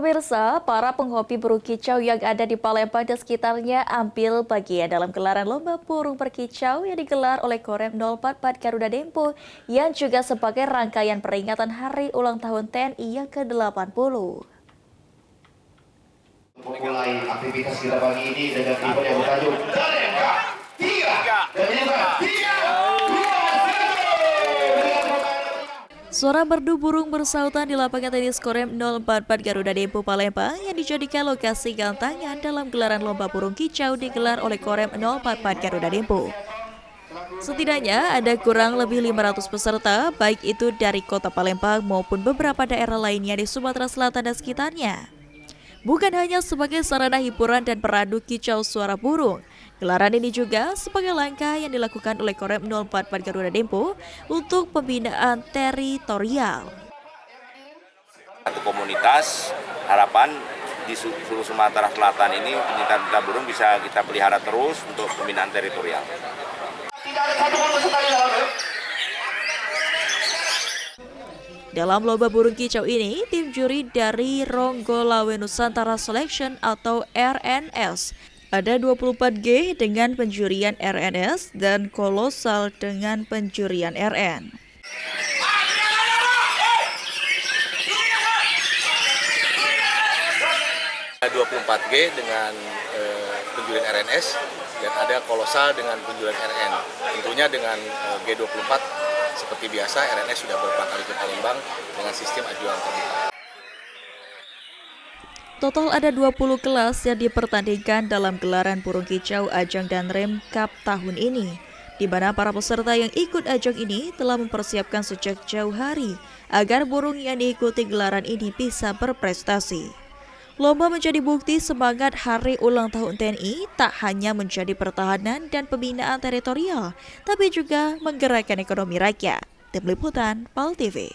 Pemirsa, para penghobi burung kicau yang ada di Palembang dan sekitarnya ambil bagian dalam gelaran lomba burung berkicau yang digelar oleh Korem 044 Garuda Dempo yang juga sebagai rangkaian peringatan hari ulang tahun TNI yang ke-80. Memulai aktivitas kita pagi ini dengan event yang bertajuk Tiga dan juga Tiga. Suara merdu burung bersautan di lapangan tenis Korem 044 Garuda Dempo Palembang yang dijadikan lokasi gantangan dalam gelaran lomba burung kicau digelar oleh Korem 044 Garuda Dempo. Setidaknya ada kurang lebih 500 peserta, baik itu dari kota Palembang maupun beberapa daerah lainnya di Sumatera Selatan dan sekitarnya. Bukan hanya sebagai sarana hiburan dan peradu kicau suara burung, gelaran ini juga sebagai langkah yang dilakukan oleh Korem 044 Garuda Dempo untuk pembinaan teritorial. Satu komunitas, harapan di seluruh Sumatera Selatan ini pencinta burung bisa kita pelihara terus untuk pembinaan teritorial. Dalam lomba burung kicau ini, tim juri dari Ronggolawe Nusantara Selection atau RNS ada 24G dengan penjurian RNS dan Kolosal dengan penjurian RN. Ada 24G dengan penjurian RNS dan ada Kolosal dengan penjurian RN. Tentunya dengan G24 seperti biasa RNS sudah beberapa kali ke Palembang dengan sistem ajuan terbuka. Total ada 20 kelas yang dipertandingkan dalam gelaran burung kicau Ajang dan Rem Cup tahun ini, di mana para peserta yang ikut ajang ini telah mempersiapkan sejak jauh hari agar burung yang diikuti gelaran ini bisa berprestasi. Lomba menjadi bukti semangat hari ulang tahun TNI tak hanya menjadi pertahanan dan pembinaan teritorial, tapi juga menggerakkan ekonomi rakyat. Tim Liputan PAL TV.